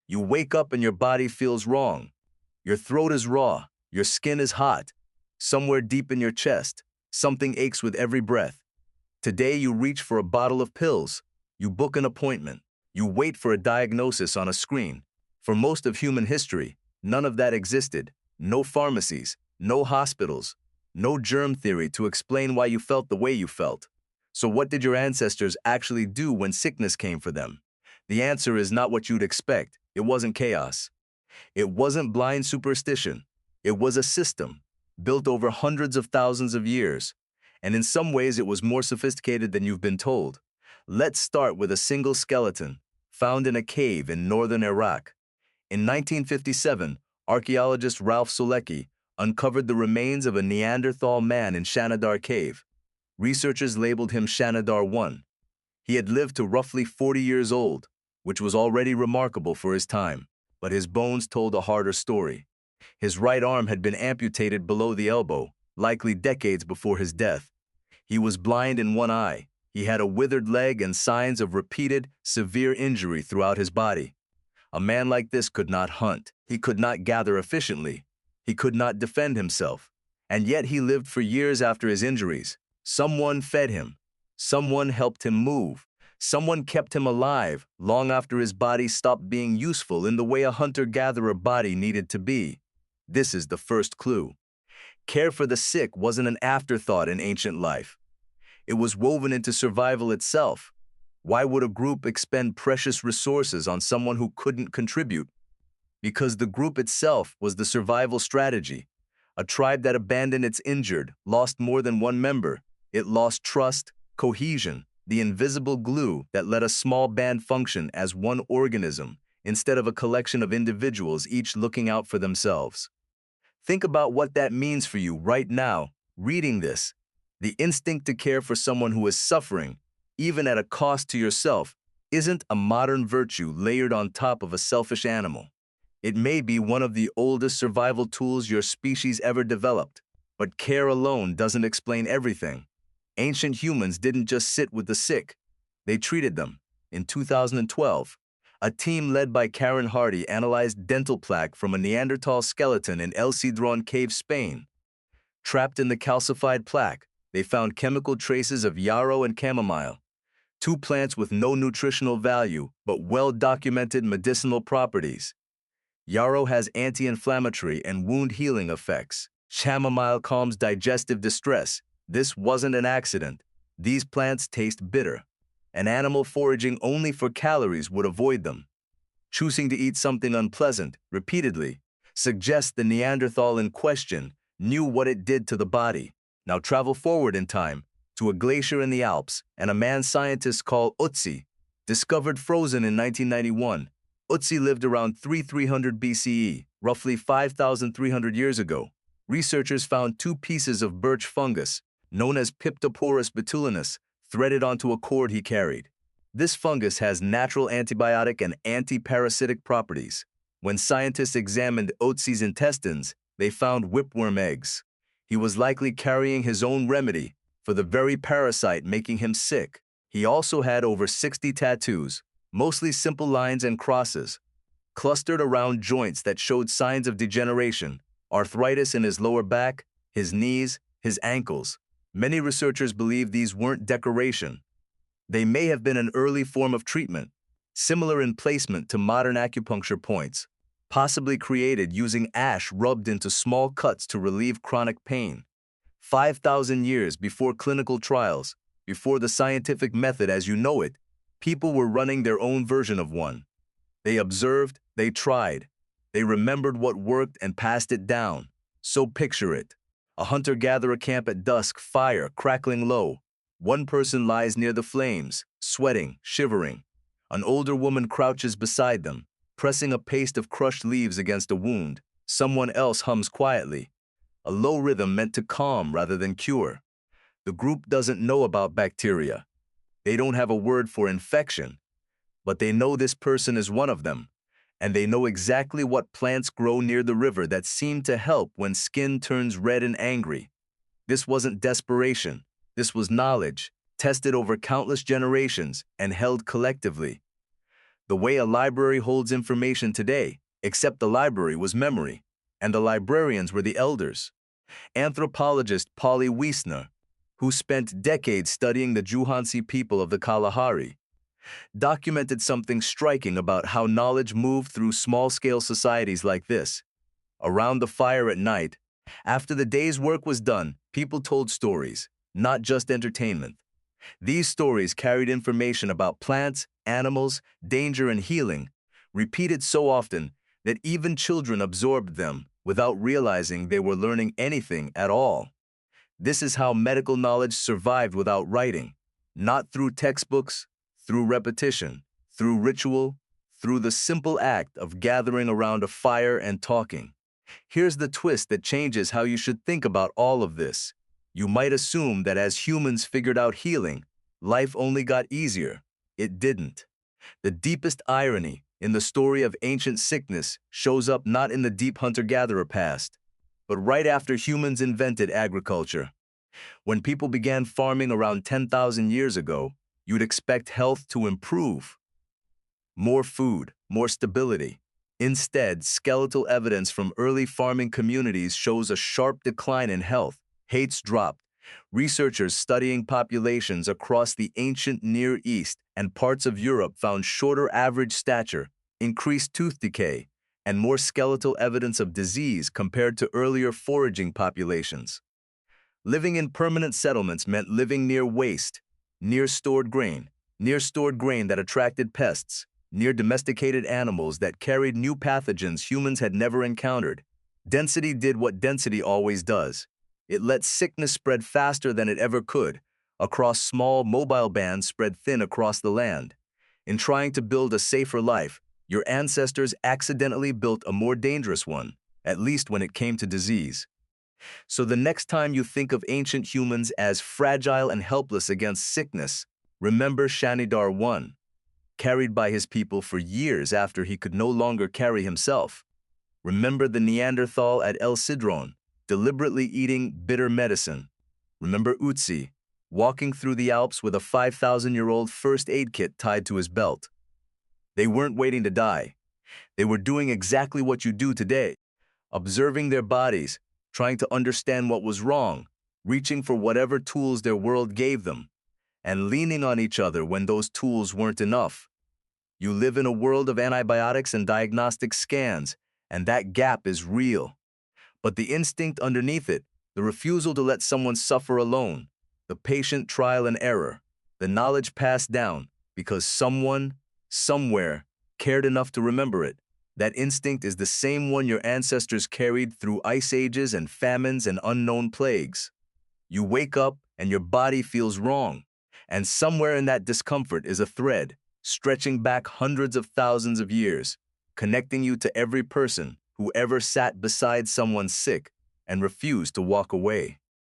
You wake up and your body feels wrong. Your throat is raw, your skin is hot. Somewhere deep in your chest, something aches with every breath. Today you reach for a bottle of pills. You book an appointment. You wait for a diagnosis on a screen. For most of human history, none of that existed. No pharmacies, no hospitals, no germ theory to explain why you felt the way you felt. So what did your ancestors actually do when sickness came for them? The answer is not what you'd expect. It wasn't chaos. It wasn't blind superstition. It was a system built over hundreds of thousands of years. And in some ways it was more sophisticated than you've been told. Let's start with a single skeleton found in a cave in northern Iraq. In 1957, archaeologist Ralph Solecki uncovered the remains of a Neanderthal man in Shanidar Cave. Researchers labeled him Shanidar 1. He had lived to roughly 40 years old, which was already remarkable for his time, but his bones told a harder story. His right arm had been amputated below the elbow, likely decades before his death. He was blind in one eye. He had a withered leg and signs of repeated, severe injury throughout his body. A man like this could not hunt. He could not gather efficiently. He could not defend himself. And yet he lived for years after his injuries. Someone fed him. Someone helped him move. Someone kept him alive long after his body stopped being useful in the way a hunter-gatherer body needed to be. This is the first clue. Care for the sick wasn't an afterthought in ancient life. It was woven into survival itself. Why would a group expend precious resources on someone who couldn't contribute? Because the group itself was the survival strategy. A tribe that abandoned its injured lost more than one member. It lost trust, cohesion, the invisible glue that let a small band function as one organism instead of a collection of individuals each looking out for themselves. Think about what that means for you right now, reading this. The instinct to care for someone who is suffering, even at a cost to yourself, isn't a modern virtue layered on top of a selfish animal. It may be one of the oldest survival tools your species ever developed, but care alone doesn't explain everything. Ancient humans didn't just sit with the sick. They treated them. In 2012, a team led by Karen Hardy analyzed dental plaque from a Neanderthal skeleton in El Cedrón Cave, Spain. Trapped in the calcified plaque, they found chemical traces of yarrow and chamomile, two plants with no nutritional value but well-documented medicinal properties. Yarrow has anti-inflammatory and wound-healing effects. Chamomile calms digestive distress. This wasn't an accident. These plants taste bitter. An animal foraging only for calories would avoid them. Choosing to eat something unpleasant repeatedly suggests the Neanderthal in question knew what it did to the body. Now travel forward in time to a glacier in the Alps, and a man scientists call Ötzi discovered frozen in 1991. Ötzi lived around 3300 BCE, roughly 5,300 years ago. Researchers found two pieces of birch fungus, known as Piptoporus betulinus, threaded onto a cord he carried. This fungus has natural antibiotic and anti-parasitic properties. When scientists examined Ötzi's intestines, they found whipworm eggs. He was likely carrying his own remedy for the very parasite making him sick. He also had over 60 tattoos, mostly simple lines and crosses, clustered around joints that showed signs of degeneration, arthritis in his lower back, his knees, his ankles. Many researchers believe these weren't decoration. They may have been an early form of treatment, similar in placement to modern acupuncture points, possibly created using ash rubbed into small cuts to relieve chronic pain. 5,000 years before clinical trials, before the scientific method as you know it, people were running their own version of one. They observed, they tried, they remembered what worked and passed it down. So picture it. A hunter-gatherer camp at dusk, fire crackling low. One person lies near the flames, sweating, shivering. An older woman crouches beside them, pressing a paste of crushed leaves against a wound. Someone else hums quietly, a low rhythm meant to calm rather than cure. The group doesn't know about bacteria. They don't have a word for infection, but they know this person is one of them, and they know exactly what plants grow near the river that seem to help when skin turns red and angry. This wasn't desperation. This was knowledge, tested over countless generations and held collectively. The way a library holds information today, except the library was memory, and the librarians were the elders. Anthropologist Polly Wiesner, who spent decades studying the Juhansi people of the Kalahari, documented something striking about how knowledge moved through small-scale societies like this. Around the fire at night, after the day's work was done, people told stories, not just entertainment. These stories carried information about plants, animals, danger, and healing, repeated so often that even children absorbed them without realizing they were learning anything at all. This is how medical knowledge survived without writing, not through textbooks, through repetition, through ritual, through the simple act of gathering around a fire and talking. Here's the twist that changes how you should think about all of this. You might assume that as humans figured out healing, life only got easier. It didn't. The deepest irony in the story of ancient sickness shows up not in the deep hunter-gatherer past, but right after humans invented agriculture. When people began farming around 10,000 years ago, you'd expect health to improve. More food, more stability. Instead, skeletal evidence from early farming communities shows a sharp decline in health. Heights dropped. Researchers studying populations across the ancient Near East and parts of Europe found shorter average stature, increased tooth decay, and more skeletal evidence of disease compared to earlier foraging populations. Living in permanent settlements meant living near waste, near stored grain that attracted pests, near domesticated animals that carried new pathogens humans had never encountered. Density did what density always does. It let sickness spread faster than it ever could, across small mobile bands spread thin across the land. In trying to build a safer life, your ancestors accidentally built a more dangerous one, at least when it came to disease. So the next time you think of ancient humans as fragile and helpless against sickness, remember Shanidar I, carried by his people for years after he could no longer carry himself. Remember the Neanderthal at El Sidron, deliberately eating bitter medicine. Remember Utsi, walking through the Alps with a 5,000-year-old first aid kit tied to his belt. They weren't waiting to die. They were doing exactly what you do today, observing their bodies, trying to understand what was wrong, reaching for whatever tools their world gave them, and leaning on each other when those tools weren't enough. You live in a world of antibiotics and diagnostic scans, and that gap is real. But the instinct underneath it, the refusal to let someone suffer alone, the patient trial and error, the knowledge passed down because someone, somewhere, cared enough to remember it. That instinct is the same one your ancestors carried through ice ages and famines and unknown plagues. You wake up and your body feels wrong, and somewhere in that discomfort is a thread, stretching back hundreds of thousands of years, connecting you to every person who ever sat beside someone sick and refused to walk away.